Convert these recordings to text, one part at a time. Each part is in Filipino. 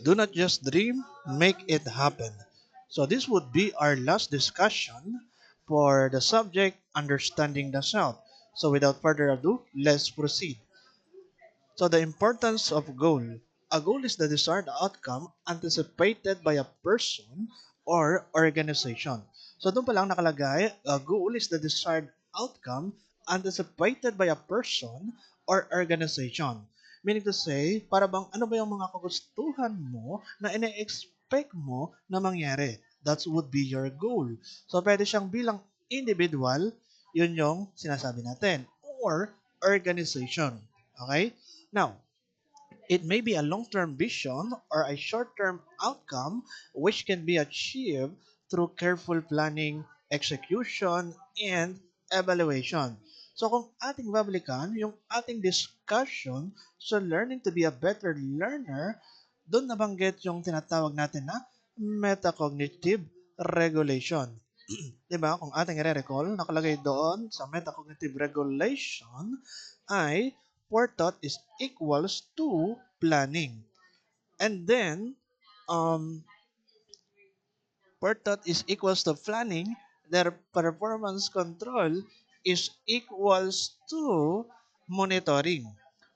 Do not just dream, make it happen. So this would be our last discussion for the subject understanding the self. So without further ado, let's proceed. So the importance of goal. A goal is the desired outcome anticipated by a person or organization. So doon pa lang nakalagay, a goal is the desired outcome anticipated by a person or organization. Meaning to say, para bang ano ba yung mga kagustuhan mo na ine-expect mo na mangyari? That would be your goal. So pwede siyang bilang individual, yun yung sinasabi natin. Or organization. Okay? Now, it may be a long-term vision or a short-term outcome which can be achieved through careful planning, execution, and evaluation. So kung ating babalikan, yung ating discussion sa learning to be a better learner, doon nabanggit yung tinatawag natin na metacognitive regulation. 'Di ba? Kung ating i-recall, nakalagay doon sa metacognitive regulation ay forethought is equals to planning. And then, um, forethought is equals to planning. Their performance control is equals to monitoring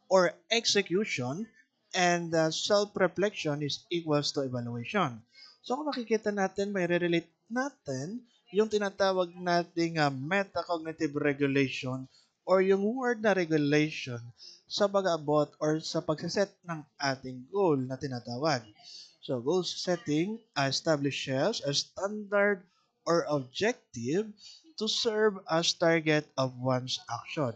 or execution, and self-reflection is equals to evaluation. So kung makikita natin, may relate natin yung tinatawag nating metacognitive regulation or yung word na regulation sa pag-abot or sa pagsaset ng ating goal na tinatawag. So goal setting establishes a standard or objective to serve as target of one's action.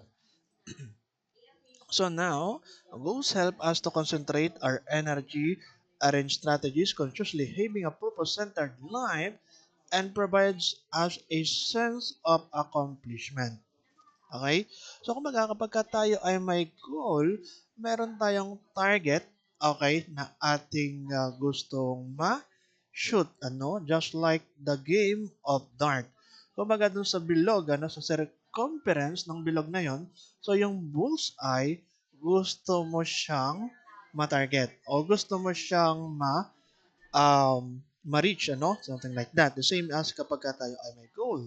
So now, goals help us to concentrate our energy, arrange strategies, consciously having a purpose-centered life, and provides us a sense of accomplishment. Okay? So, kumbaga, kapag ka tayo ay may goal, meron tayong target, okay, na ating gustong ma-shoot, ano? Just like the game of dart. Kumbaga, dun sa bilog, ano, sa circumference ng bilog na yon, so yung bullseye, gusto mo siyang ma-target o gusto mo siyang ma-reach, ano? Something like that. The same as kapag ka tayo ay may goal.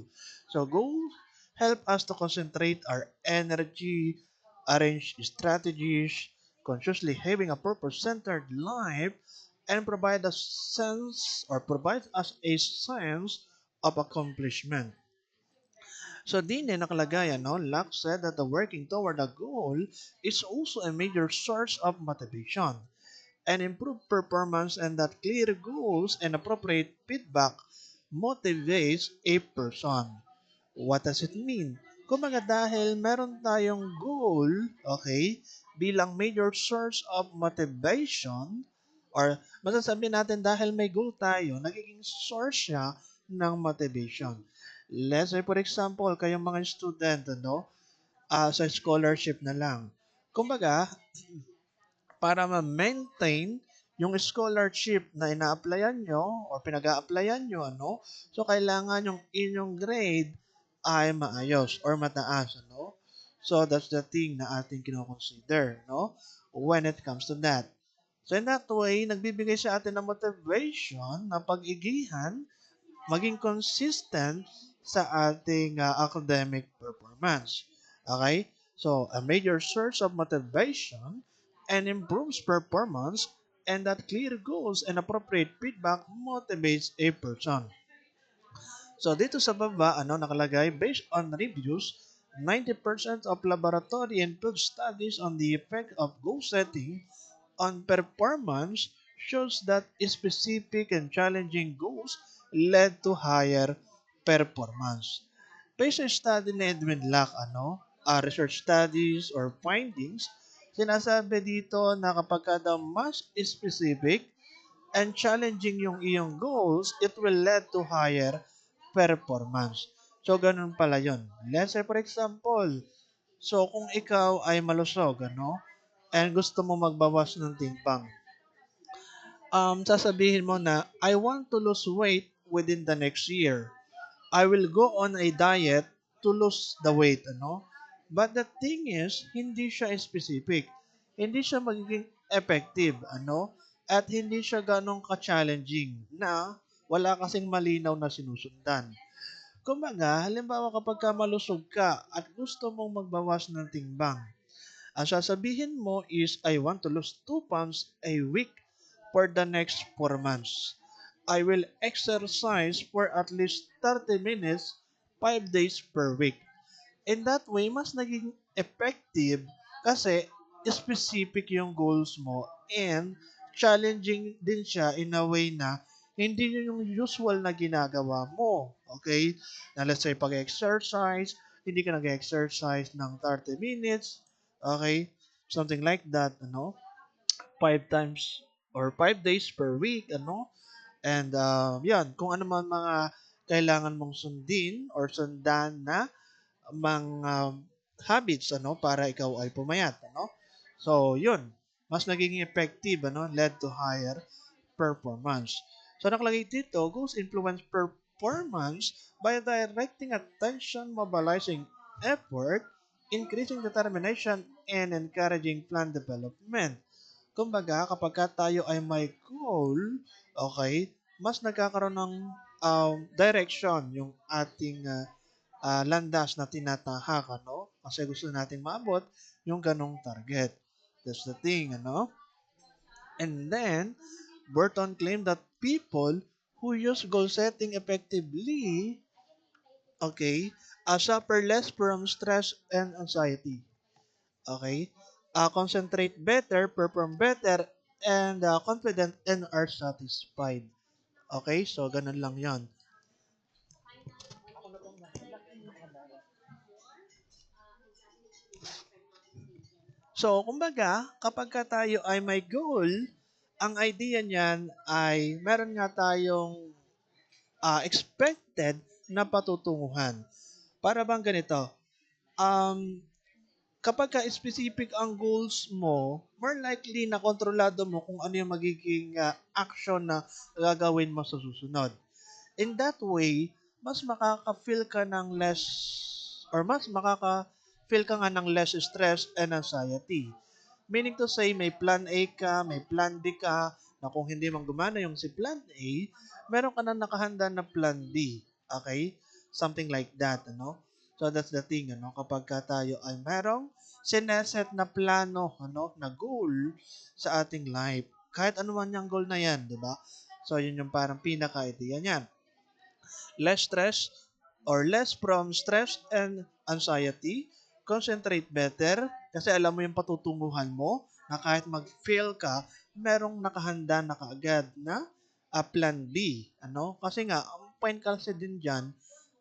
So, goals help us to concentrate our energy, arrange strategies, consciously having a purpose-centered life, and provide us a sense of accomplishment. So, din nakalagay, ano, Locke said that the working toward a goal is also a major source of motivation and improved performance, and that clear goals and appropriate feedback motivates a person. What does it mean? Kumaga dahil meron tayong goal, okay, bilang major source of motivation, or masasabi natin dahil may goal tayo, nagiging source siya ng motivation. Let's say for example, kayong mga student, ano, sa scholarship na lang. Kumbaga, para ma-maintain yung scholarship na ina-applyan nyo or pinag-a-applyan nyo, ano, so kailangan yung inyong grade ay maayos or mataas, ano. So that's the thing na ating kino-consider, no, when it comes to that. So in that way, nagbibigay sa atin ng motivation na pag-igihan, maging consistent sa ating academic performance. Okay? So, a major source of motivation and improves performance, and that clear goals and appropriate feedback motivates a person. So, dito sa baba, ano nakalagay, based on reviews, 90% of laboratory and field studies on the effect of goal setting on performance shows that specific and challenging goals led to higher performance. Based sa study ni Edwin Lack, research studies or findings, sinasabi dito na kapag ka daw mas specific and challenging yung iyong goals, it will lead to higher performance. So, ganun pala yun. Let's say, for example, so kung ikaw ay malusog, and gusto mo magbawas ng timbang, sasabihin mo na, I want to lose weight within the next year. I will go on a diet to lose the weight, ano? But the thing is, hindi siya specific. Hindi siya magiging effective, ano? at hindi siya ganong ka-challenging na wala kasing malinaw na sinusundan. Kumbaga, halimbawa kapag ka malusog ka at gusto mong magbawas ng timbang, ang sasabihin mo is, I want to lose 2 pounds a week for the next 4 months. I will exercise for at least 30 minutes 5 days per week. In that way, mas naging effective kasi specific yung goals mo and challenging din siya in a way na hindi yun yung usual na ginagawa mo. Okay? Na let's say pag-exercise, hindi ka nag-exercise ng 30 minutes. Okay? Something like that, ano? 5 times or 5 days per week, ano? And yan, kung ano man mga kailangan mong sundin or sundan na mga habits ano para ikaw ay pumayat ano. So, yun. Mas naging effective ano, led to higher performance. So, nakalagay dito, goals influence performance by directing attention, mobilizing effort, increasing determination, and encouraging plan development. Kumbaga, kapag ka tayo ay may goal, okay, mas nagkakaroon ng direction yung ating landas na tinatahak, ano? Kasi gusto nating maabot yung ganong target. That's the thing, ano? And then, Burton claimed that people who use goal setting effectively, okay, suffer less from stress and anxiety. Okay? Concentrate better, perform better, and confident and are satisfied. Okay? So, ganun lang yon. So, kumbaga, kapag ka tayo ay may goal, ang idea niyan ay meron nga tayong expected na patutunguhan. Para bang ganito, um, kapag ka specific ang goals mo, more likely na kontrolado mo kung ano yung magiging action na gagawin mo sa susunod. In that way, mas makaka-feel ka ng less or mas makaka-feel ka nga ng less stress and anxiety. Meaning to say, may plan A ka, may plan B ka, na kung hindi man gumana yung si plan A, meron ka na nakahanda na plan B. Okay? Something like that, ano? So that's the thing, ano? Kapag ka tayo ay merong sineset na plano, ano, na goal sa ating life. Kahit ano man yung goal na yan, di ba? So yun yung parang pinaka-idea niyan. Less stress or less from stress and anxiety, concentrate better kasi alam mo yung patutunguhan mo na kahit mag-fail ka, merong nakahanda na kaagad na plan B. Ano? Kasi nga, ang point kasi din dyan,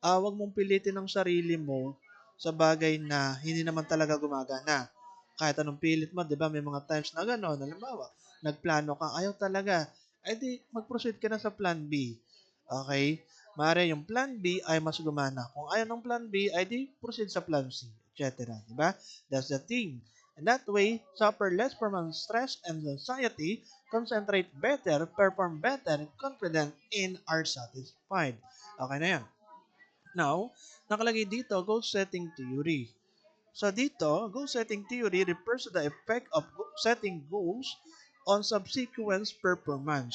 wag mong pilitin ang sarili mo sa bagay na hindi naman talaga gumagana. Kahit anong pilit mo, di ba, may mga times na gano'n, halimbawa, nagplano ka, ayaw talaga, ay di, mag-proceed ka na sa plan B. Okay? Mare yung plan B ay mas gumana. Kung ayaw ng plan B, ay di proceed sa plan C, etc. Diba? That's the thing. And that way, suffer less from stress and anxiety, concentrate better, perform better, confident, and are satisfied. Okay na yan. Now, nakalagay dito, goal setting theory. So dito, goal setting theory refers to the effect of setting goals on subsequent performance.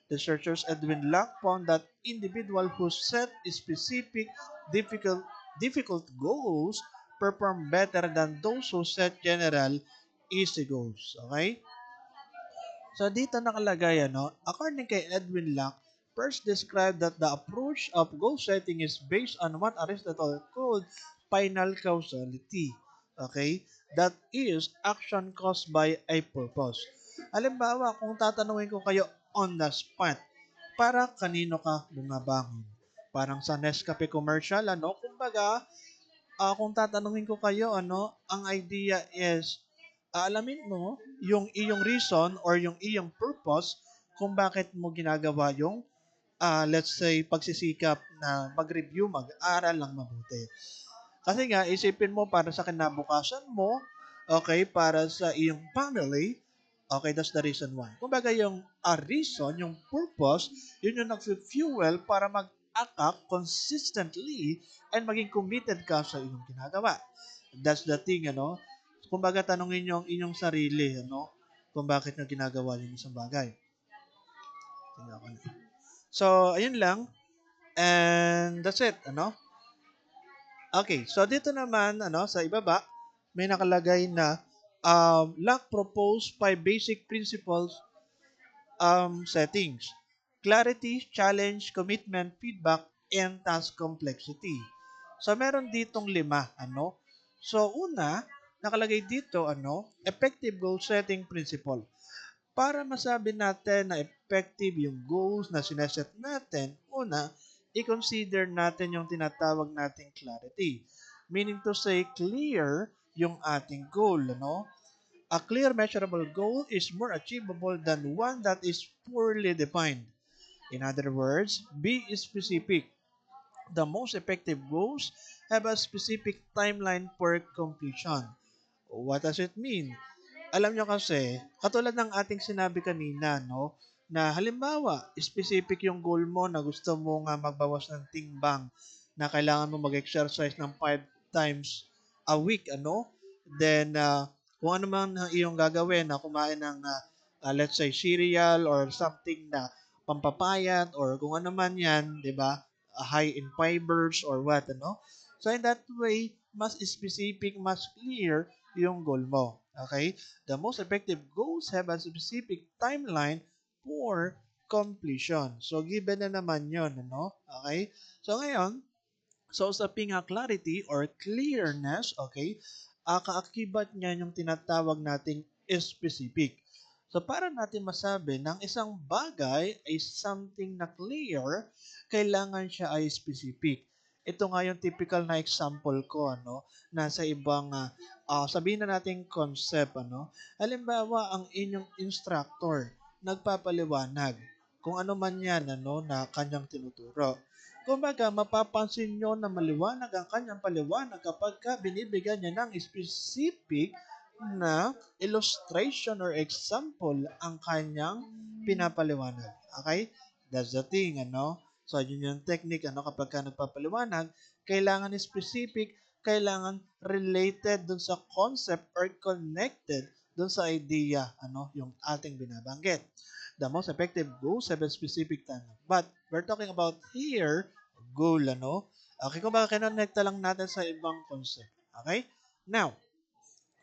Researchers Edwin Locke found that individuals who set specific, difficult, difficult goals perform better than those who set general, easy goals. Okay? So dito nakalagay, ano, according kay Edwin Locke, first described that the approach of goal setting is based on what Aristotle called final causality. Okay? That is, action caused by a purpose. Halimbawa, kung tatanungin ko kayo on the spot, para kanino ka bumabangon? Parang sa Nescafe commercial, ano? Kumbaga, kung tatanungin ko kayo, ano, ang idea is, aalamin mo yung iyong reason or yung iyong purpose kung bakit mo ginagawa yung, let's say, pagsisikap na mag-review, mag-aral lang mabuti. Kasi nga, isipin mo para sa kinabukasan mo, okay, para sa iyong family, okay, that's the reason why. Kumbaga yung reason, yung purpose, yun yung nag-fuel para mag-act consistently and maging committed ka sa iyong ginagawa. That's the thing, ano? Kumbaga tanongin niyo ang inyong sarili, ano? Kung bakit nyo ginagawa yung isang bagay. Tingnan ko na. So, ayun lang. And that's it, ano? Okay, so dito naman, ano, sa ibaba, may nakalagay na Locke proposed five basic principles settings. Clarity, challenge, commitment, feedback, and task complexity. So, meron ditong lima, ano? So, una, nakalagay dito, ano, effective goal setting principle. Para masabi natin na effective yung goals na sineset natin, una, i-consider natin yung tinatawag nating clarity. Meaning to say, clear yung ating goal, ano? A clear, measurable goal is more achievable than one that is poorly defined. In other words, be specific. The most effective goals have a specific timeline for completion. What does it mean? Alam nyo kasi, katulad ng ating sinabi kanina, no, na halimbawa, specific yung goal mo na gusto mo nga magbawas ng timbang, na kailangan mo mag-exercise ng 5 times a week, ano? Then, kung ano man ang iyong gagawin na kumain ng, let's say, cereal or something na pampapayat or kung ano man yan, di ba? High in fibers or what, ano? So, in that way, mas specific, mas clear yung goal mo. Okay? The most effective goals have a specific timeline for completion. So, given na naman yon, ano? Okay? So, ngayon, sa usaping clarity or clearness, okay, kaakibat niya yung tinatawag nating specific. So, para natin masabi ng isang bagay ay something na clear, kailangan siya ay specific. Ito nga yung typical na example ko, ano, na sa ibang, sabihin na natin concept, ano. Halimbawa, ang inyong instructor, nagpapaliwanag kung ano man yan, ano, na kanyang tinuturo. Kumbaga, mapapansin nyo na maliwanag ang kanyang paliwanag kapag ka binibigyan niya ng specific na illustration or example ang kanyang pinapaliwanag. Okay? That's the thing, ano? So, yun yung technique, ano? Kapag ka nagpapaliwanag, kailangan specific, kailangan related dun sa concept or connected dun sa idea, ano? Yung ating binabanggit. The most effective goals have a specific time. But we're talking about here, goal, ano? Okay, kung baka kinonekta lang natin sa ibang concept. Okay? Now,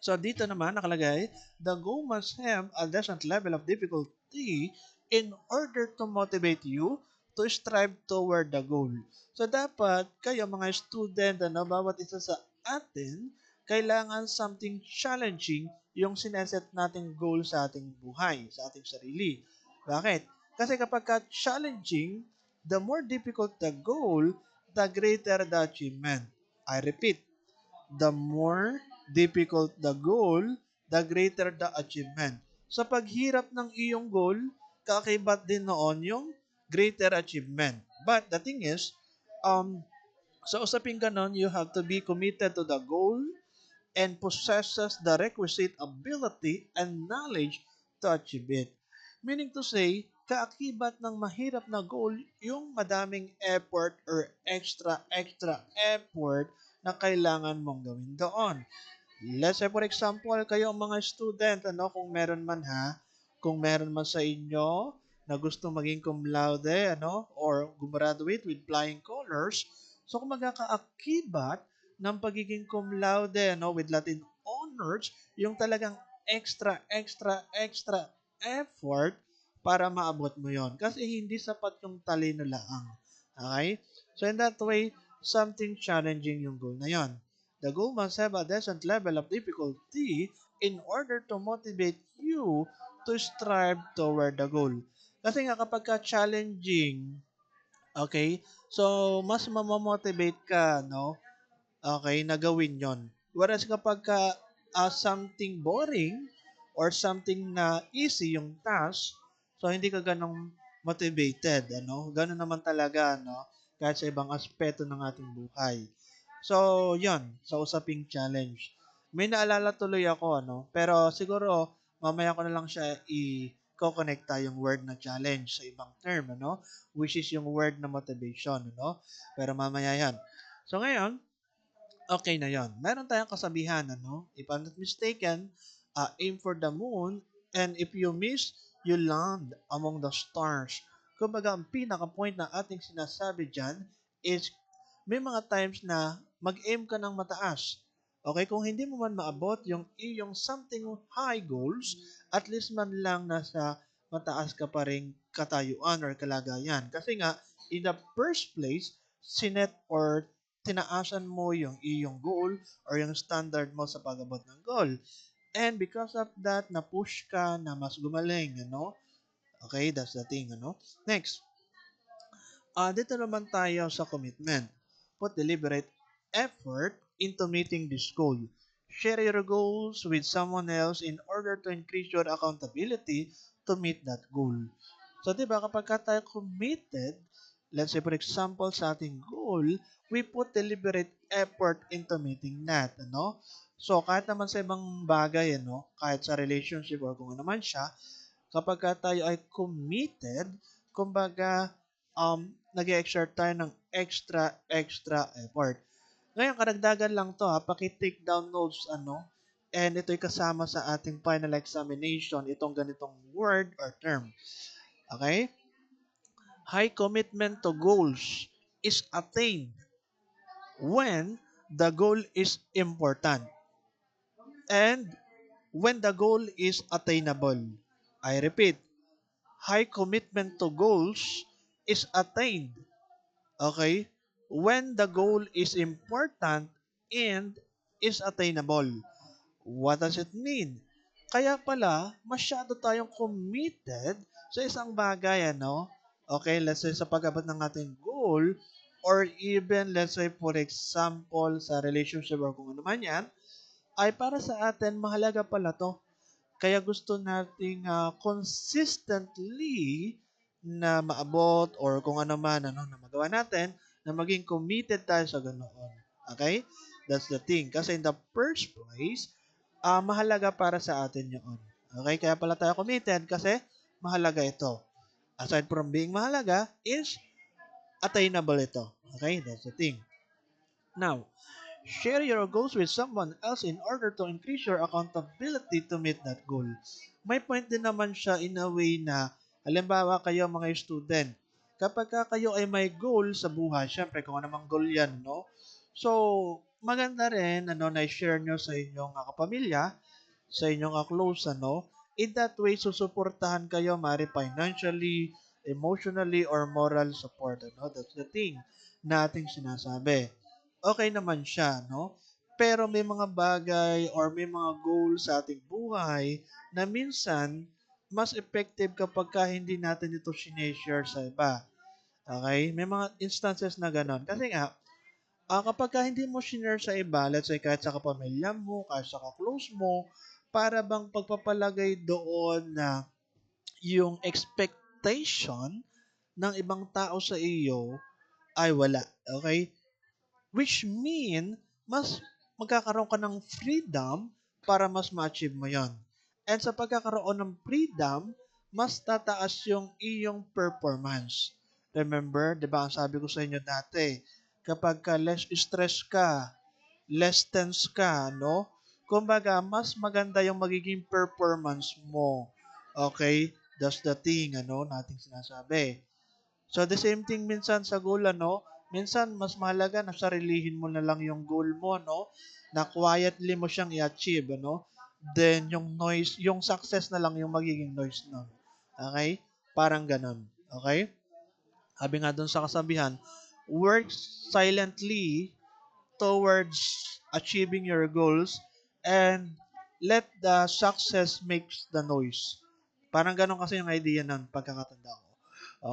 so dito naman nakalagay, the goal must have a decent level of difficulty in order to motivate you to strive toward the goal. So dapat kayo mga student, ano, bawat isa sa atin, kailangan something challenging yung sineset nating goal sa ating buhay, sa ating sarili. Bakit? Kasi kapag challenging, the more difficult the goal, the greater the achievement. I repeat, the more difficult the goal, the greater the achievement. Sa paghirap ng iyong goal, kaakibat din noon yung greater achievement. But the thing is, sa usaping ganon, you have to be committed to the goal and possesses the requisite ability and knowledge to achieve it. Meaning to say, kaakibat ng mahirap na goal, yung madaming effort or extra effort na kailangan mong gawin doon. Let's say for example, kayo ang mga student, ano, kung meron man ha, kung meron man sa inyo na gusto maging cum laude, ano, or gumraduate with flying colors, so kung magkakaakibat ng pagiging cum laude, ano, with Latin honors, yung talagang extra effort para maabot mo yon. Kasi hindi sapat yung talino laang. Okay? So in that way, something challenging yung goal na yon. The goal must have a decent level of difficulty in order to motivate you to strive toward the goal. Kasi nga kapag ka challenging, okay, so mas mamamotivate ka, no? Okay, na gawin yon. Whereas kapag ka something boring or something na easy yung task, so hindi ka ganong motivated, ano? Ganon naman talaga, no? Kahit sa ibang aspeto ng ating buhay. So, yon sa usaping challenge. May naalala tuloy ako, ano? Pero siguro, mamaya ko na lang siya i-connecta yung word na challenge sa ibang term, ano? Which is yung word na motivation, ano? Pero mamaya yan. So, ngayon, okay na yon. Meron tayong kasabihan, ano? If I'm not mistaken, aim for the moon, and if you miss, you land among the stars. Kumbaga, ang pinaka-point na ating sinasabi dyan is may mga times na mag-aim ka ng mataas. Okay, kung hindi mo man maabot yung iyong something high goals, at least man lang nasa mataas ka pa rin katayuan or kalagayan. Kasi nga, in the first place, sinet or tinaasan mo yung iyong goal or yung standard mo sa pag-abot ng goal. And because of that, na-push ka na mas gumaling, Okay, that's the thing, Next, dito naman tayo sa commitment. Put deliberate effort into meeting this goal. Share your goals with someone else in order to increase your accountability to meet that goal. So, di ba, kapag tayo committed, let's say, for example, sa ating goal, we put deliberate effort into meeting that, So, kahit naman sa ibang bagay, kahit sa relationship or kung ano man siya, kapag tayo ay committed, kumbaga, nag-exert tayo ng extra effort. Ngayon, karagdagan lang to ha, paki-take down notes, and ito'y kasama sa ating final examination, itong ganitong word or term. Okay? High commitment to goals is attained when the goal is important and when the goal is attainable. I repeat, high commitment to goals is attained, okay, when the goal is important and is attainable. What does it mean? Kaya pala, masyado tayong committed sa isang bagay, Okay, let's say sa pag-abot ng ating goal, or even, let's say, for example, sa relationship or kung ano man yan, ay para sa atin, mahalaga pala to. Kaya gusto nating consistently na maabot or kung ano man na magawa natin, na maging committed tayo sa ganoon. Okay? That's the thing. Kasi in the first place, mahalaga para sa atin yun. Okay? Kaya pala tayo committed kasi mahalaga ito. Aside from being mahalaga, is attainable ito. Okay? That's the thing. Now, share your goals with someone else in order to increase your accountability to meet that goal. May point din naman siya in a way na, halimbawa kayo mga student, kapag kayo ay may goal sa buhay, syempre kung anong goal yan, So, maganda rin, na i-share nyo sa inyong kapamilya, sa inyong close, In that way, susuportahan kayo, mari financially, emotionally, or moral support, That's the thing na ating sinasabi. Okay naman siya, Pero may mga bagay or may mga goal sa ating buhay na minsan mas effective kapag hindi natin ito sineshare sa iba. Okay? May mga instances na ganon. Kasi nga, kapag hindi mo shinare sa iba, let's say kahit sa kapamilya mo, kahit sa ka-close mo, para bang pagpapalagay doon na yung expectation ng ibang tao sa iyo ay wala. Okay? Which mean, mas magkakaroon ka ng freedom para mas ma-achieve mo yon. And sa pagkakaroon ng freedom, mas tataas yung iyong performance. Remember, di ba ang sabi ko sa inyo dati, kapag ka less stress ka, less tense ka, Kumbaga, mas maganda yung magiging performance mo. Okay? That's the thing, nating sinasabi. So, the same thing minsan sa goal, Minsan, mas mahalaga na sarilihin mo na lang yung goal mo, Na quietly mo siyang i-achieve, Then, yung noise, yung success na lang yung magiging noise nun. Okay? Parang ganun. Okay? Sabi nga dun sa kasabihan, work silently towards achieving your goals and let the success makes the noise. Parang ganun kasi yung idea ng pagkakatanda ko.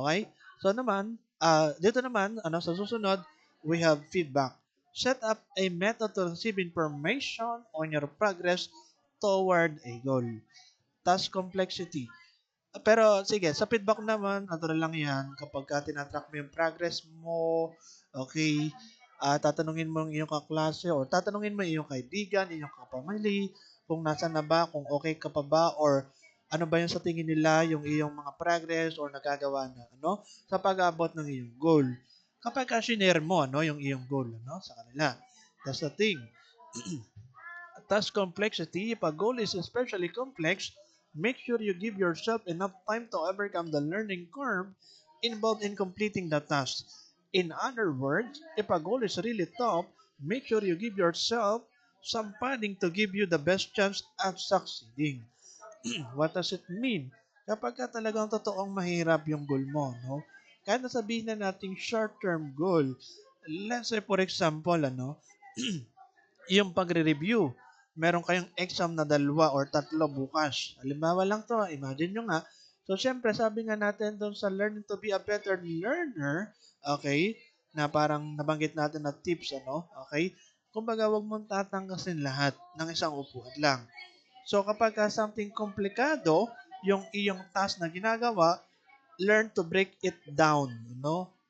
Okay? So naman, dito naman, sa susunod, we have feedback. Set up a method to receive information on your progress toward a goal. Task complexity. Pero sige, sa feedback naman, natural lang yan. Kapag tinatrack mo yung progress mo, okay, tatanungin mo yung iyong kaklase or tatanungin mo yung iyong kaibigan, iyong kapamilya, kung nasa na ba, kung okay ka pa ba, or ano ba yung sa tingin nila, yung iyong mga progress or nagagawa na, sa pag-abot ng iyong goal. Kapag share mo, yung iyong goal, sa kanila. That's the thing. Task complexity, if a goal is especially complex, make sure you give yourself enough time to overcome the learning curve involved in completing the task. In other words, if a goal is really tough, make sure you give yourself some padding to give you the best chance at succeeding. What does it mean? Kapag ka talagang totoong mahirap yung goal mo, no? Kahit na sabihin na nating short-term goal, let's say for example, yung pagre-review. Meron kayong exam na dalawa or tatlo bukas. Halimbawa lang to, imagine nyo nga. So, syempre, sabi nga natin doon sa learning to be a better learner, okay, na parang nabanggit natin na tips, okay? Kumbaga, wag mong tatanggasin lahat ng isang upuan lang. So, kapag something komplikado, yung iyong task na ginagawa, learn to break it down,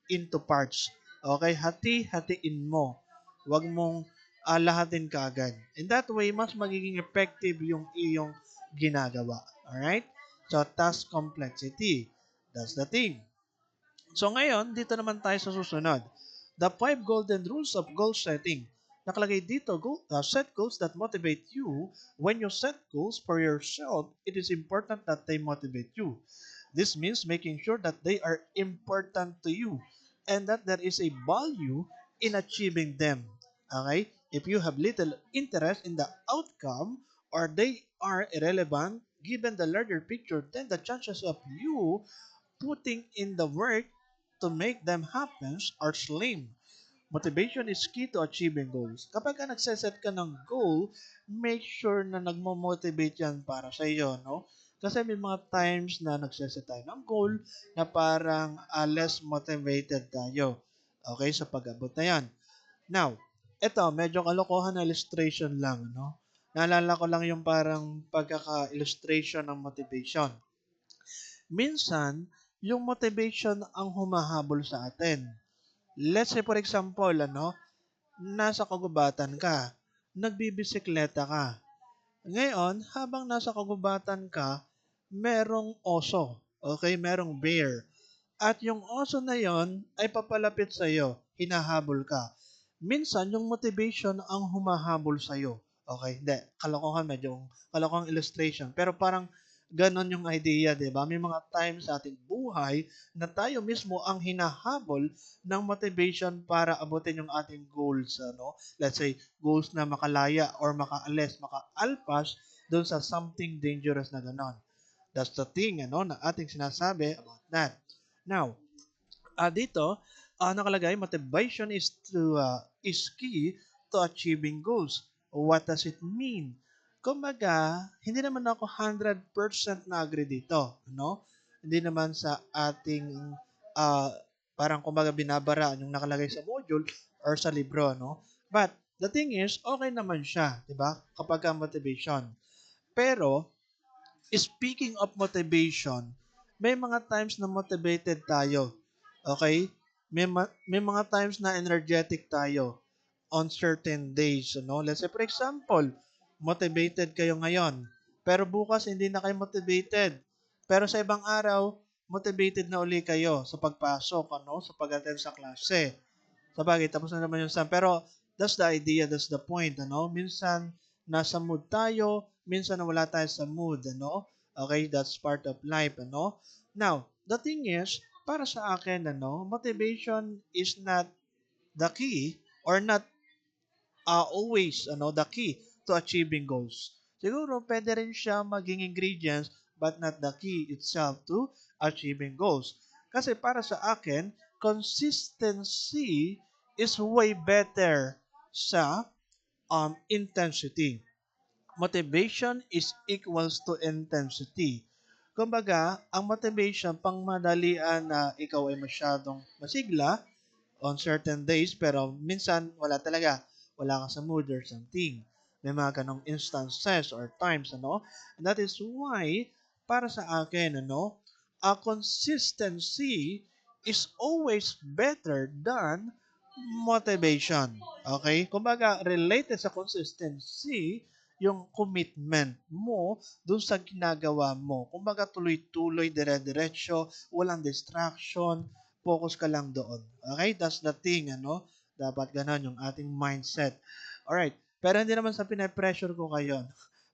into parts. Okay? Hati-hatiin mo. Huwag mong lahatin kaagad. In that way, mas magiging effective yung iyong ginagawa. Alright? So, task complexity. That's the thing. So ngayon, dito naman tayo sa susunod. The 5 golden rules of goal setting. Nakalagay dito, set goals that motivate you. When you set goals for yourself, it is important that they motivate you. This means making sure that they are important to you and that there is a value in achieving them. Okay? If you have little interest in the outcome or they are irrelevant given the larger picture, then the chances of you putting in the work to make them happen are slim. Motivation is key to achieving goals. Kapag ka nagseset ka ng goal, make sure na nagmo-motivate yan para sa iyo, no? Kasi may mga times na nagseset tayo ng goal na parang less motivated tayo. Okay, sa pag-abot na yan. Now, ito, medyo kalokohan na illustration lang, no? Naalala ko lang yung parang pagkaka-illustration ng motivation. Minsan, yung motivation ang humahabol sa atin. Let's say for example, nasa kagubatan ka, nagbibisikleta ka. Ngayon, habang nasa kagubatan ka, merong oso, okay, merong bear. At yung oso na yon ay papalapit sa iyo, hinahabol ka. Minsan, yung motivation ang humahabol sa iyo. Okay, hindi, kalokohan, medyo kalokohan illustration. Pero parang ganon yung idea, di ba? May mga times sa ating buhay na tayo mismo ang hinahabol ng motivation para abutin yung ating goals. Let's say, goals na makalaya or makaalis, makaalpas doon sa something dangerous na ganon. That's the thing, na ating sinasabi about that. Now, dito, nakalagay, motivation is key to achieving goals. What does it mean? Kumbaga, hindi naman ako 100% na agree dito, no? Hindi naman sa ating uh, parang kumbaga binabaraan yung nakalagay sa module or sa libro, no? But the thing is, okay naman siya, 'di ba? Kapag motivation. Pero speaking of motivation, may mga times na motivated tayo. Okay? May mga times na energetic tayo on certain days. Let's say, for example, motivated kayo ngayon, pero bukas hindi na kayo motivated. Pero sa ibang araw, motivated na uli kayo sa pagpasok, sa pag-attend sa klase. Sabagay, tapos na naman yung SAM. Pero that's the idea, that's the point, Minsan, nasa mood tayo, minsan wala tayo sa mood, Okay, that's part of life, Now, the thing is, para sa akin, motivation is not the key or not always the key to achieving goals. Siguro pwede rin siya maging ingredients but not the key itself to achieving goals. Kasi para sa akin, consistency is way better sa intensity. Motivation is equals to intensity. Kumbaga, ang motivation pang madalian na ikaw ay masyadong masigla, on certain days, pero minsan wala talaga. Wala ka sa mood or something. May mga ganong instances or times, And that is why, para sa akin, a consistency is always better than motivation. Okay? Kumbaga, related sa consistency, yung commitment mo dun sa ginagawa mo. Kumbaga, tuloy-tuloy, dire-diretso, walang distraction, focus ka lang doon. Okay? That's the thing, Dapat ganon yung ating mindset. Alright. Pero hindi naman sa pinapressure ko kayo.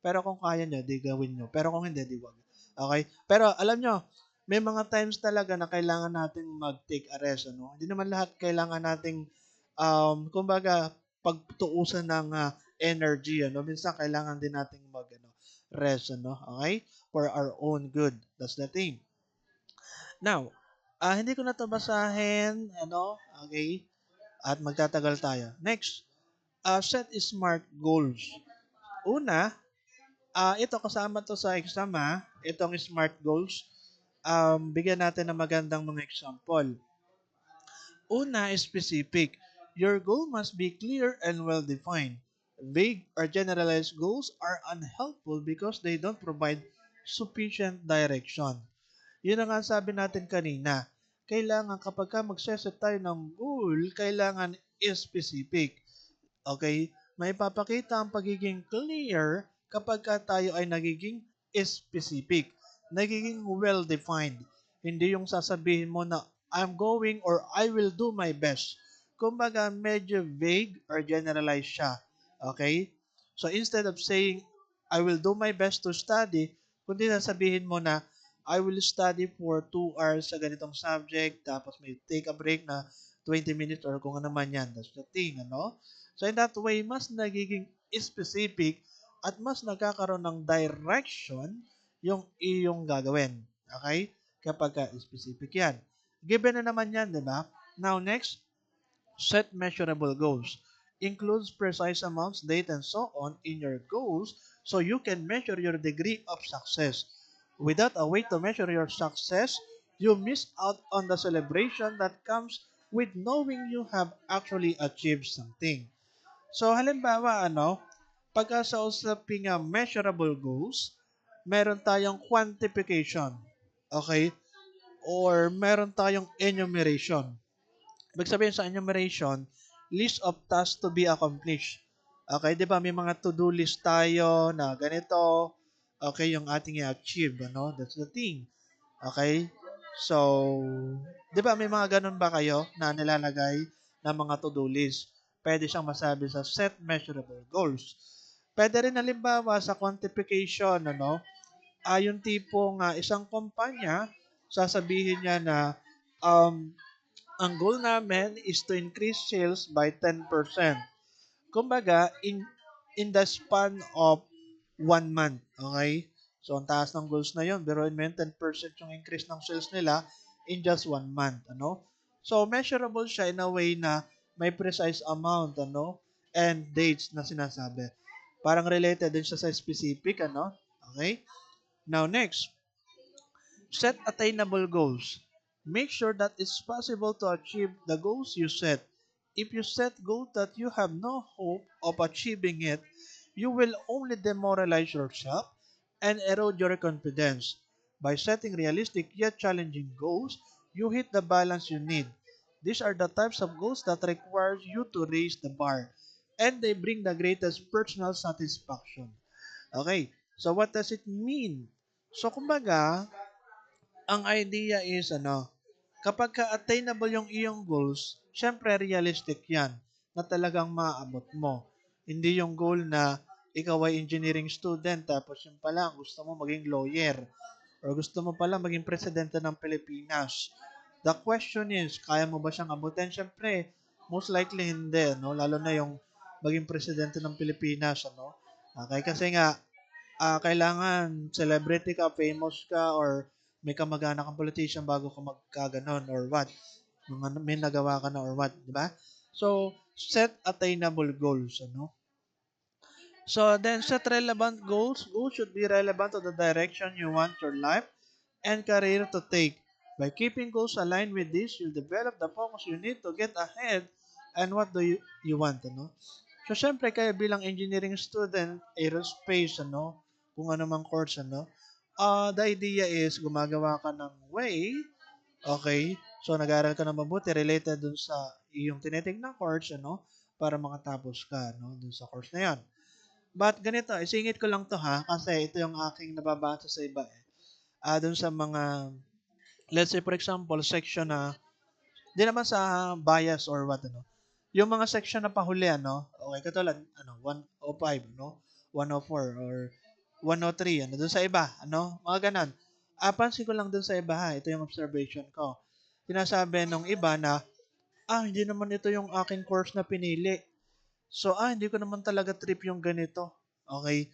Pero kung kaya nyo, di gawin nyo. Pero kung hindi, di wag. Okay? Pero alam nyo, may mga times talaga na kailangan nating mag-take a rest, ano? Hindi naman lahat kailangan nating, kumbaga, pagtuusan ng energy, ano? Minsan kailangan din nating rest, ano? Okay? For our own good. That's the thing. Now, hindi ko na to basahin, ano? Okay? At magtatagal tayo. Next, set smart goals. Una, ito kasama to sa exam, itong smart goals. Bigyan natin ng magandang mga example. Una, specific. Your goal must be clear and well-defined. Vague or generalized goals are unhelpful because they don't provide sufficient direction. Yun ang nga sabi natin kanina. Kailangan kapag ka magseset tayo ng goal, kailangan specific. Okay? May papakita ang pagiging clear kapag ka tayo ay nagiging specific, nagiging well-defined. Hindi yung sasabihin mo na I'm going or I will do my best. Kumbaga, medyo vague or generalized siya. Okay? So instead of saying I will do my best to study, kundi sasabihin mo na I will study for 2 hours sa ganitong subject, tapos may take a break na 20 minutes or kung ano man yan. That's the thing, ano? So in that way, mas nagiging specific at mas nagkakaroon ng direction yung iyong gagawin. Okay? Kapag specific yan. Given na naman yan, di ba? Now next, set measurable goals. Includes precise amounts, date, and so on in your goals so you can measure your degree of success. Without a way to measure your success, you miss out on the celebration that comes with knowing you have actually achieved something. So, halimbawa, pagka sa usaping measurable goals, meron tayong quantification. Okay? Or meron tayong enumeration. Ibig sabihin sa enumeration, list of tasks to be accomplished. Okay, di ba may mga to-do list tayo na ganito, okay, yung ating i-achieve, ano? That's the thing. Okay? So, di ba may mga ganun ba kayo na nilalagay na mga to-do list? Pwede siyang masabi sa set measurable goals. Pwede rin halimbawa sa quantification, yung tipong isang kumpanya, sasabihin niya na um, ang goal namin is to increase sales by 10%. Kumbaga, in the span of 1 month. Okay? So, ang taas ng goals na yun. Pero in 10% yung increase ng sales nila in just 1 month. Ano? So, measurable siya in a way na may precise amount, and dates na sinasabi. Parang related din siya sa specific, Okay? Now, next, set attainable goals. Make sure that it's possible to achieve the goals you set. If you set goals that you have no hope of achieving it, you will only demoralize yourself and erode your confidence. By setting realistic yet challenging goals, you hit the balance you need. These are the types of goals that require you to raise the bar, and they bring the greatest personal satisfaction. Okay, so what does it mean? So kumbaga, ang idea is kapag ka-attainable yung iyong goals, syempre realistic yan na talagang maaabot mo. Hindi yung goal na ikaw ay engineering student tapos yung pala gusto mo maging lawyer or gusto mo pala maging presidente ng Pilipinas. The question is, kaya mo ba siyang abutin? Syempre, most likely hindi, no? Lalo na yung maging presidente ng Pilipinas, Okay, kasi nga, kailangan celebrity ka, famous ka, or may kamag-anak kang politician bago ka magkaganon or what. May nagawa ka na or what, di ba? So, set attainable goals, So, then set relevant goals. Goals should be relevant to the direction you want your life and career to take. By keeping goals aligned with this, you'll develop the focus you need to get ahead and what do you want, So, syempre, kayo bilang engineering student, aerospace, kung ano mang course, the idea is gumagawa ka ng way, okay? So, nag-aaral ka ng mabuti related dun sa iyong tinitingnan course, para makatapos ka, dun sa course na yan. But ganito, isingit ko lang to kasi ito yung aking nababasa sa iba dun sa mga, let's say for example, section na, di naman sa bias or what, yung mga section na pahuli, okay, katulad, 105, 104, or 103, dun sa iba, mga ganon. Pansin ko lang dun sa iba ha, ito yung observation ko. Sinasabi nung iba na, hindi naman ito yung aking course na pinili. So, hindi ko naman talaga trip yung ganito. Okay?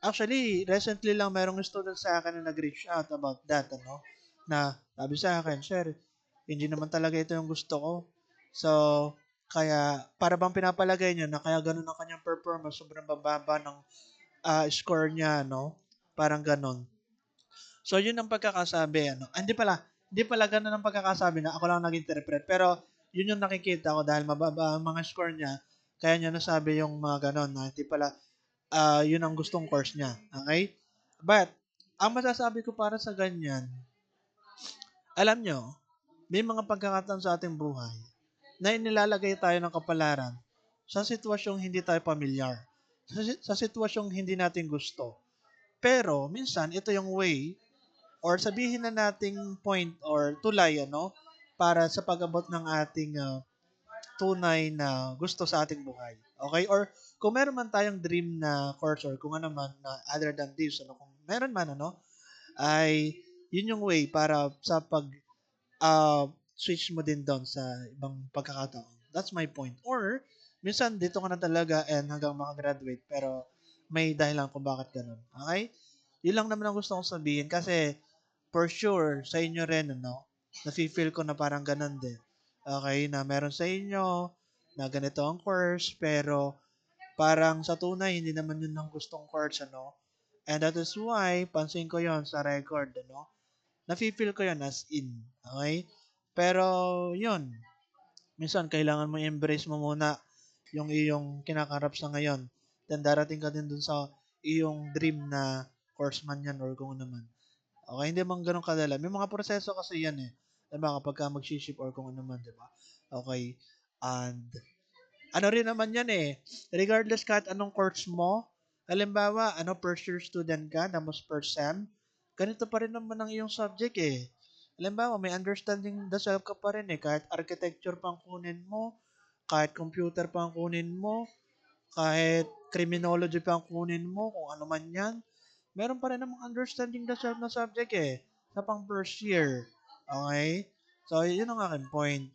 Actually, recently lang merong student sa akin na nag-reach out about that, ano? Na sabi sa akin, sir, hindi naman talaga ito yung gusto ko. So, kaya, para bang pinapalagay niya na kaya ganun ang kanyang performance, sobrang bababa ng score niya, no? Parang ganun. So, yun ang pagkakasabi, ano? Hindi pala ganun ang pagkakasabi na ako lang nag-interpret. Pero, yun yung nakikita ko dahil mababa ang mga score niya, kaya niya nasabi yung mga ganun na hindi pala yun ang gustong course niya. Okay? But, ang masasabi ko para sa ganyan, alam nyo, may mga pagkakataon sa ating buhay na inilalagay tayo ng kapalaran sa sitwasyong hindi tayo pamilyar. Sa sitwasyong hindi natin gusto. Pero, minsan, ito yung way or sabihin na nating point or tulay, ano, para sa pag-abot ng ating tunay na gusto sa ating buhay. Okay? Or kung meron man tayong dream na course or kung ano man na other than this, ano, kung meron man, ano, ay yun yung way para sa pag uh, switch mo din doon sa ibang pagkakataon. That's my point. Or, minsan dito ka na talaga and hanggang makagraduate pero may dahilan kung bakit ganun. Okay? Yun lang naman ang gusto kong sabihin kasi for sure, sa inyo rin, ano, nafe-feel ko na parang ganun din. Okay, na meron sa inyo, na ganito ang course, pero parang sa tunay, hindi naman yun ang gustong course, ano. And that is why, pansin ko yon sa record, ano, nafe-feel ko yon as in. Okay? Pero, yun, minsan kailangan mo i-embrace mo muna yung iyong kinakarap sa ngayon. Then darating ka din dun sa iyong dream na course man yan or kung ano man. Okay, hindi man ganun kadala. May mga proseso kasi yan eh. Diba, kapag ka mag-ship or kung ano man, diba? Okay. And, ano rin naman yan eh. Regardless kahit anong course mo, halimbawa, first year student ka, tapos first sem, ganito pa rin naman ang iyong subject eh. Halimbawa, may understanding the self ka pa rin eh. Kahit architecture pang kunin mo, kahit computer pang kunin mo, kahit criminology pang kunin mo, kung ano man yan, meron pa rin namang understanding the self na subject eh. Sa pang first year. Okay? So, yun ang aking point.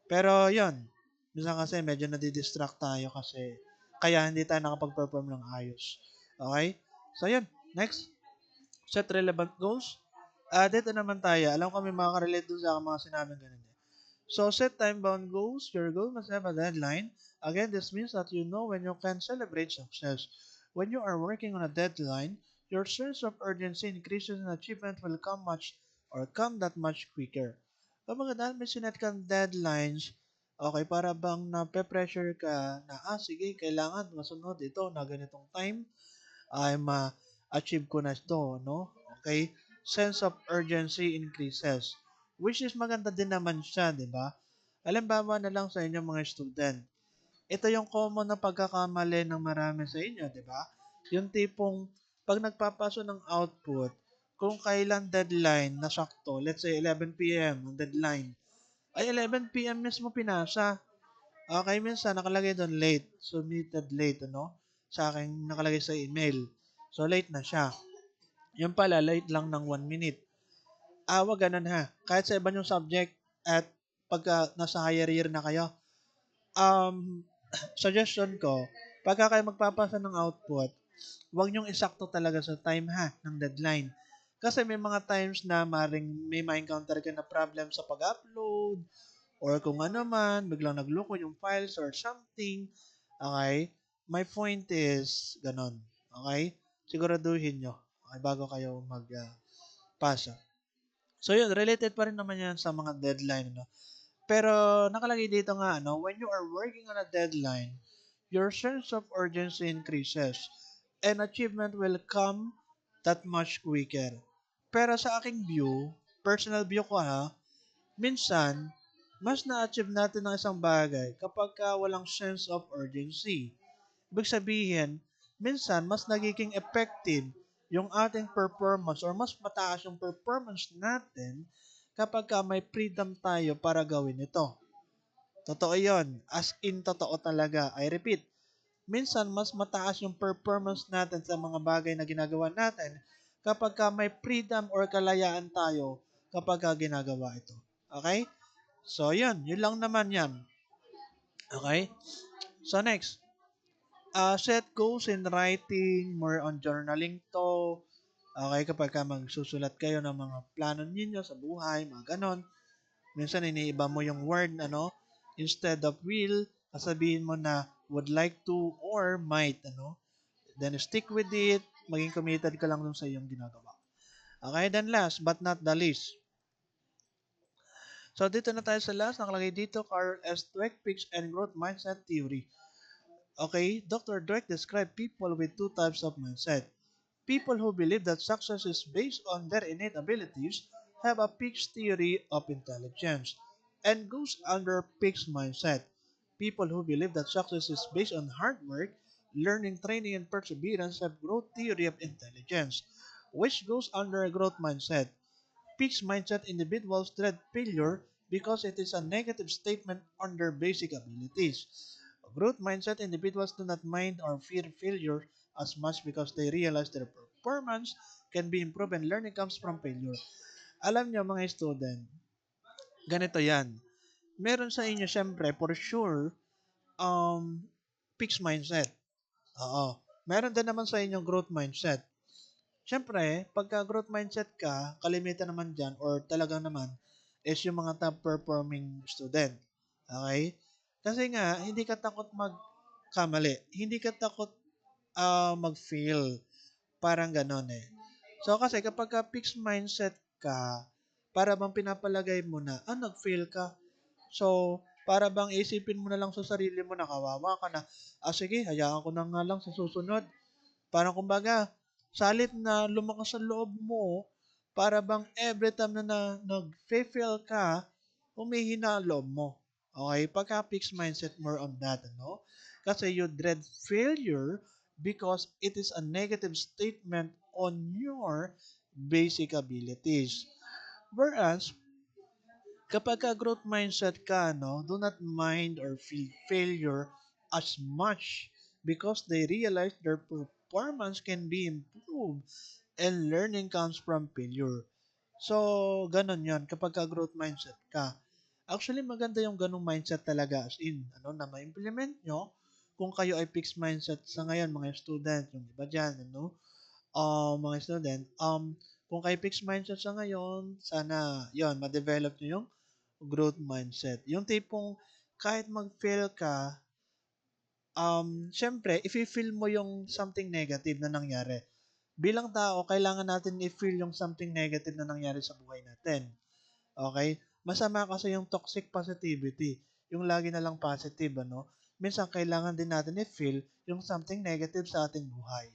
Pero, yun. Minsan kasi medyo nadidistract tayo kasi kaya hindi tayo nakapag-perform ng ayos. Okay? So, yun. Next. Set relevant goals. Dito naman tayo. Alam ko may makaka-relate dun sa mga sinabing ganun. So, set time-bound goals. Your goal must have a deadline. Again, this means that you know when you can celebrate success. When you are working on a deadline, your sense of urgency increases and achievement will come that much quicker. Kapag dahil may sinet kang deadlines, okay, para bang na-pressure ka na, sige, kailangan masunod ito na ganitong time, ay ma-achieve ko na ito, no? Okay? Sense of urgency increases. Which is maganda din naman siya, di ba? Halimbawa na lang sa inyo mga student. Ito yung common na pagkakamali ng marami sa inyo, di ba? Yung tipong pag nagpapaso ng output, kung kailan deadline na sakto, let's say 11 p.m. ang deadline, ay 11 p.m. mismo pinasa. Okay, minsan nakalagay doon late, submitted late, ano? Sa akin nakalagay sa email. So, late na siya. Yung pala, late lang ng 1 minute. Wag ganun ha. Kahit sa iba yung subject at pagka nasa higher year na kayo, um, suggestion ko, pagka kayo magpapasa ng output, huwag niyong isakto talaga sa time ha, ng deadline. Kasi may mga times na may ma-encounter ka na problem sa pag-upload, or kung ano man, biglang nagloko yung files or something. Okay? My point is, ganon. Okay? Siguraduhin nyo. Okay, bago kayo magpasa. So yun, related pa rin naman yan sa mga deadline. No? Pero nakalagay dito nga, when you are working on a deadline, your sense of urgency increases and achievement will come that much quicker. Pero sa aking view, personal view ko ha, minsan, mas na-achieve natin ang isang bagay kapag walang sense of urgency. Ibig sabihin, minsan, mas nagiging effective yung ating performance or mas mataas yung performance natin kapag may freedom tayo para gawin ito. Totoo yon. As in, totoo talaga. I repeat, minsan mas mataas yung performance natin sa mga bagay na ginagawa natin kapag ka may freedom or kalayaan tayo kapag ka ginagawa ito. Okay? So, yun lang naman yan. Okay? So, next. Set goals in writing, more on journaling to. Okay, kapag ka magsusulat kayo ng mga plano ninyo sa buhay, mga ganon. Minsan iniiba mo yung word, ano, instead of will, sasabihin mo na would like to or might, ano. Then stick with it, maging committed ka lang dun sa iyong ginagawa. Okay, then last but not the least. So dito na tayo sa last, nakalagay dito, Carl S. Dweck, Fixed and Growth Mindset Theory. Okay, Dr. Dweck described people with two types of mindset. People who believe that success is based on their innate abilities have a fixed theory of intelligence and goes under fixed mindset. People who believe that success is based on hard work, learning, training, and perseverance have growth theory of intelligence, which goes under a growth mindset. Fixed mindset individuals dread failure because it is a negative statement on their basic abilities. Growth mindset individuals do not mind or fear failure as much because they realize their performance can be improved and learning comes from failure. Alam nyo mga student, ganito yan. Meron sa inyo syempre for sure fixed mindset. Oo. Meron din naman sa inyo growth mindset. Siyempre, pagka growth mindset ka, kalimitan naman dyan or talagang naman is yung mga top performing student. Okay? Kasi nga, hindi ka takot magkamali. Hindi ka takot mag-fail. Parang ganon eh. So kasi kapag ka fixed mindset ka, para bang pinapalagay mo na, nag-fail ka. So, para bang isipin mo na lang sa sarili mo na kawawa ka na, sige, hayaan ko na nga lang sa susunod. Parang kumbaga, salit na lumakas ang loob mo, para bang every time na nag-fail ka, humihina ang loob mo. Okay? Pagka fixed mindset, more on that, ano? Kasi you dread failure because it is a negative statement on your basic abilities. Whereas, kapag ka growth mindset ka, no, do not mind or feel failure as much because they realize their performance can be improved and learning comes from failure. So, ganun yon kapag ka growth mindset ka. Actually, maganda yung ganung mindset talaga as in, na ma-implement nyo kung kayo ay fixed mindset sa ngayon, mga student, yung iba dyan, mga student, kung kayo fixed mindset sa ngayon, sana, yon ma-develop nyo yung growth mindset. Yung tipong kahit mag-fail ka, syempre, if-feel mo yung something negative na nangyari. Bilang tao, kailangan natin i-feel yung something negative na nangyari sa buhay natin. Okay? Masama kasi yung toxic positivity. Yung lagi na lang positive, ano? Minsan, kailangan din natin i-feel yung something negative sa ating buhay.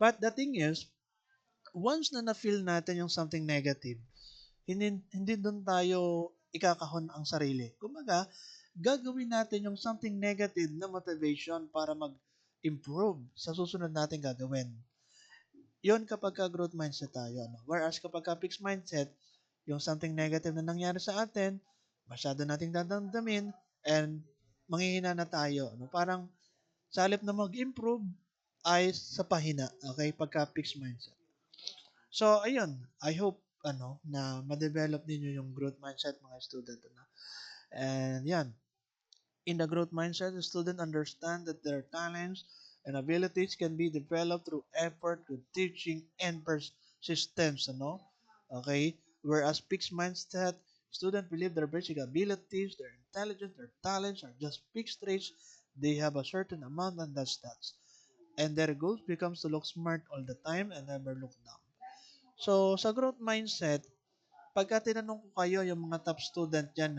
But the thing is, once na na-feel natin yung something negative, hindi doon tayo ikakahon ang sarili. Kumbaga, gagawin natin yung something negative na motivation para mag-improve sa susunod natin gagawin. Yon kapag ka growth mindset tayo. Ano? Whereas kapag ka fixed mindset, yung something negative na nangyari sa atin, masyado nating dadamdamin, and manghihina na tayo. Ano? Parang sa halip na mag-improve, ay sa pahina. Okay? Pagka fixed mindset. So, ayun. I hope na ma-develop ninyo yung growth mindset mga student. And yan. In the growth mindset, the student understand that their talents and abilities can be developed through effort, good teaching, and persistence. Okay? Whereas fixed mindset, students believe their basic abilities, their intelligence, their talents are just fixed traits. They have a certain amount and that's that. And their goals becomes to look smart all the time and never look dumb. So, sa growth mindset, pagka tinanong ko kayo, yung mga top student dyan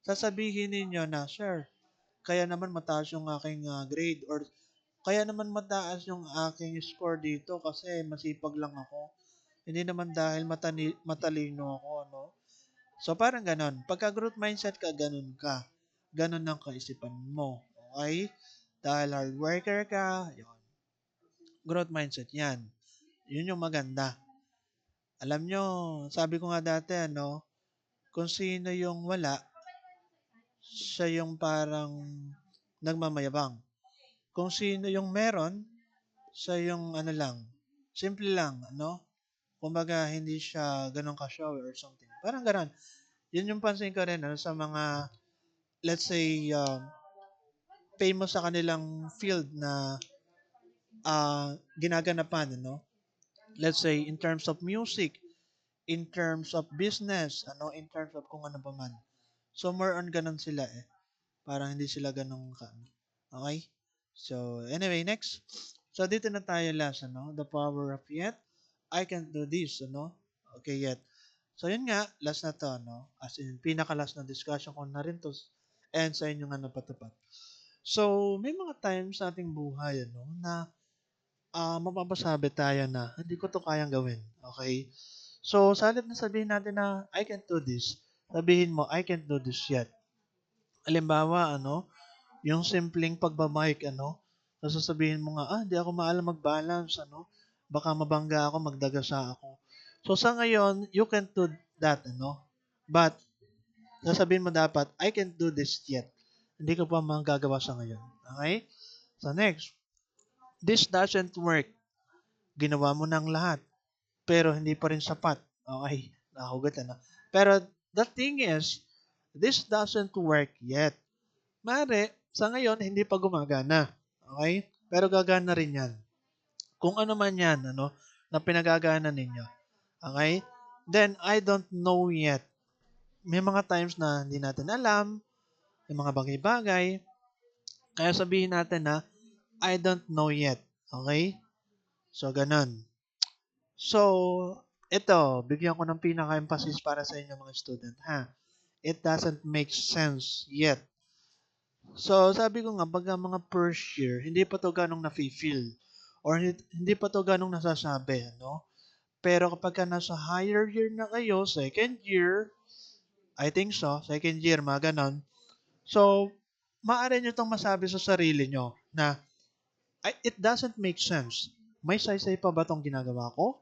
sasabihin ninyo na, Sir, kaya naman mataas yung aking grade or kaya naman mataas yung aking score dito kasi masipag lang ako. Hindi naman dahil matalino ako, no? So, parang ganon. Pagka growth mindset ka, ganon ka. Ganon ang kaisipan mo. Okay? Dahil hard worker ka, yun. Growth mindset yan. Yun yung maganda. Alam nyo, sabi ko nga dati, kung sino yung wala, siya yung parang nagmamayabang. Kung sino yung meron, siya yung ano lang, simple lang, Kumbaga, hindi siya ganun ka-showy or something. Parang ganun. Yun yung pansin ko rin ano, sa mga, let's say, famous sa kanilang field na ginaganapan, ano? Let's say, in terms of music, in terms of business, ano, in terms of kung ano pa man. So, more on ganun sila eh. Parang hindi sila ganun ka. Ano. Okay? So, anyway, next. So, dito na tayo last, ano? The power of yet. I can't do this, ano? Okay, yet. So, yun nga, last na to, ano? As in, pinaka-last na discussion ko na rin to and sa inyong ano patapat. So, may mga times sa ating buhay, ano, na mapapasabi tayo na, hindi ko to kayang gawin. Okay? So, sa halip na sabihin natin na, I can't do this, sabihin mo, I can't do this yet. Halimbawa, ano, yung simpleng pagbabike, ano, sasabihin mo nga, hindi ako maalam mag-balance, ano, baka mabangga ako, magdagasa ako. So, sa ngayon, you can do that, ano, but, sasabihin mo dapat, I can't do this yet. Hindi ko pa magagawa sa ngayon. Okay? So, next, this doesn't work. Ginawa mo ng lahat, pero hindi pa rin sapat. Okay? Nahugot, ano. Pero, the thing is, this doesn't work yet. Mare, sa ngayon, hindi pa gumagana. Okay? Pero gagana rin yan. Kung ano man yan, ano, na pinagagana ninyo. Okay? Then, I don't know yet. May mga times na hindi natin alam, yung mga bagay-bagay, kaya sabihin natin na, I don't know yet. Okay? So, ganun. So, ito, bigyan ko ng pinaka-emphasis para sa inyo mga student, ha? It doesn't make sense yet. So, sabi ko nga, pagka mga first year, hindi pa to ganong nafe-feel or hindi pa to ganong nasasabi, no? Pero kapag ka nasa higher year na kayo, second year, I think so, second year, mga ganon. So, maaari nyo itong masabi sa sarili nyo na, it doesn't make sense. May saysay pa ba itong ginagawa ko?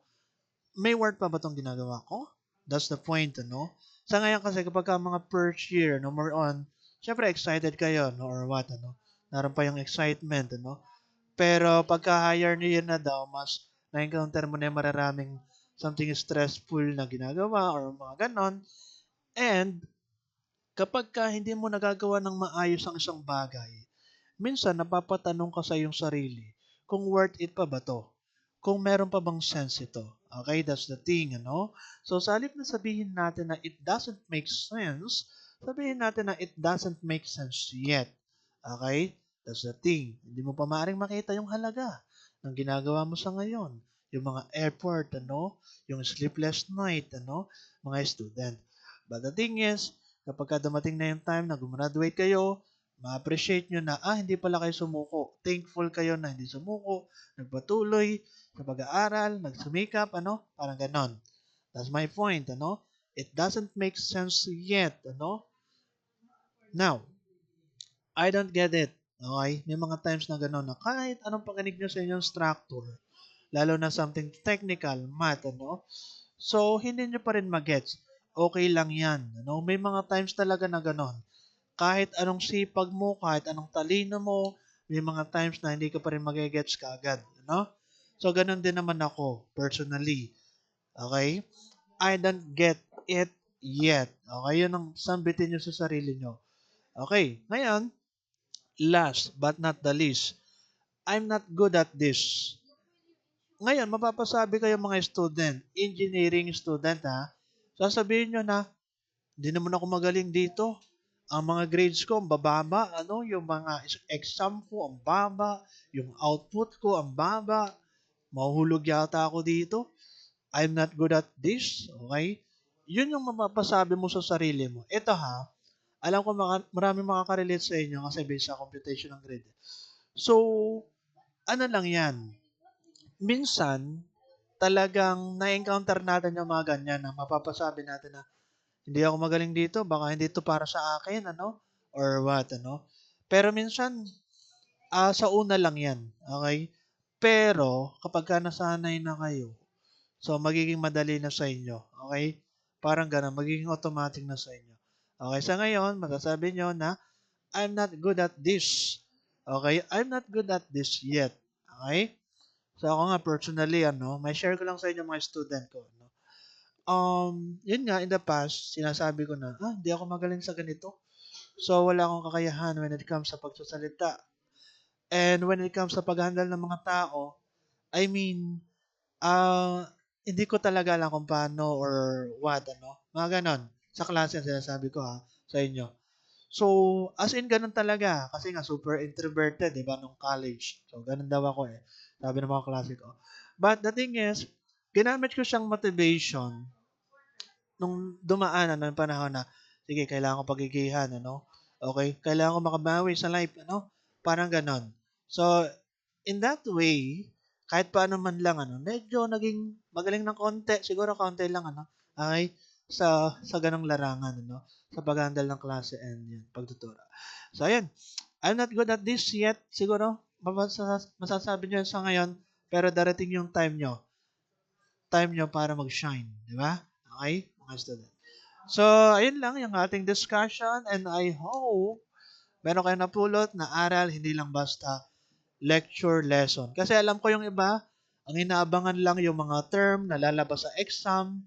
May word pa ba itong ginagawa ko? That's the point, ano? Sa ngayon kasi kapag ka mga first year, no, more on, syempre excited kayo, no, or what, ano? Naroon pa yung excitement, ano? Pero pagka higher year na daw, mas na-encounter mo na yung mararaming something stressful na ginagawa or mga ganon. And kapag ka hindi mo nagagawa ng maayos ang isang bagay, minsan napapatanong ka sa iyong sarili kung worth it pa ba to? Kung meron pa bang sense ito? Okay, that's the thing, ano? So, sa halip na sabihin natin na it doesn't make sense, sabihin natin na it doesn't make sense yet. Okay? That's the thing. Hindi mo pa maaaring makita yung halaga ng ginagawa mo sa ngayon. Yung mga effort, ano? Yung sleepless night, ano? Mga student. But the thing is, kapag ka dumating na yung time na gumraduate kayo, ma-appreciate nyo na, hindi pala kayo sumuko. Thankful kayo na hindi sumuko, nagpatuloy sa pag-aaral, nagsumikap, ano? Parang ganon. That's my point, ano? It doesn't make sense yet, ano? Now, I don't get it. Okay? May mga times na gano'n na kahit anong pakinig nyo sa inyong structure, lalo na something technical, math, ano? So, hindi nyo pa rin magets. Okay lang yan. Ano? May mga times talaga na gano'n. Kahit anong sipag mo, kahit anong talino mo, may mga times na hindi ka pa rin magigets kaagad. Ano? So, ganun din naman ako, personally. Okay? I don't get it yet. Okay? Yun ang sambitin nyo sa sarili nyo. Okay. Ngayon, last but not the least, I'm not good at this. Ngayon, mapapasabi kayo mga student, engineering student ha, sasabihin nyo na, hindi naman ako magaling dito. Ang mga grades ko, ang bababa, ano, yung mga exam ko, ang baba, yung output ko, ang baba, mahuhulog yata ako dito. I'm not good at this, okay? Yun yung mapapasabi mo sa sarili mo. Ito ha, alam ko marami makaka-relate sa inyo kasi based sa computation ng grade. So, ano lang yan, minsan, talagang na-encounter natin yung mga ganyan na mapapasabi natin na hindi ako magaling dito, baka hindi to para sa akin, ano? Or what, ano? Pero minsan, sa una lang yan, okay? Pero, kapag ka nasanay na kayo, so magiging madali na sa inyo, okay? Parang ganun, magiging automatic na sa inyo. Okay, sa ngayon, masasabi nyo na, I'm not good at this. Okay? I'm not good at this yet. Okay? So ako nga personally, may share ko lang sa inyo mga student ko. No? Yun nga, in the past, sinasabi ko na, hindi ako magaling sa ganito. So, wala akong kakayahan when it comes sa pagsasalita. And when it comes sa paghandle ng mga tao, I mean, hindi ko talaga alam kung paano or what, Mga ganon. Sa klase ang sinasabi ko sa inyo. So, as in, ganun talaga. Kasi nga, super introverted, di ba, nung college. So, ganun daw ako eh. Sabi ng mga klase ko. But the thing is, ginamit ko siyang motivation nung dumaan, yung panahon na, sige, kailangan ko pagigihan, Okay? Kailangan ko makabawi sa life, Parang ganon. So, in that way, kahit paano man lang, medyo naging magaling ng konti, siguro konti lang, okay? Sa ganong larangan, Sa pag-handle ng klase and yan, pagtuturo. So, ayan. I'm not good at this yet, siguro. Masasabi nyo sa ngayon, pero darating yung time nyo para mag-shine. Di ba? Okay? Mga student. So, ayun lang yung ating discussion and I hope meron kayong napulot na aral, hindi lang basta lecture lesson. Kasi alam ko yung iba, ang inaabangan lang yung mga term na lalabas sa exam.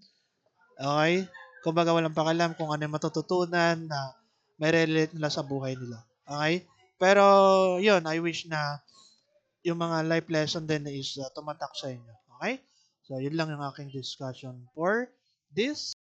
Okay? Kumbaga walang pakialam kung ano yung matututunan na may relate nila sa buhay nila. Okay? Pero, yun, I wish na yung mga life lesson din is tumatak sa inyo. Okay? So, yun lang yung aking discussion for this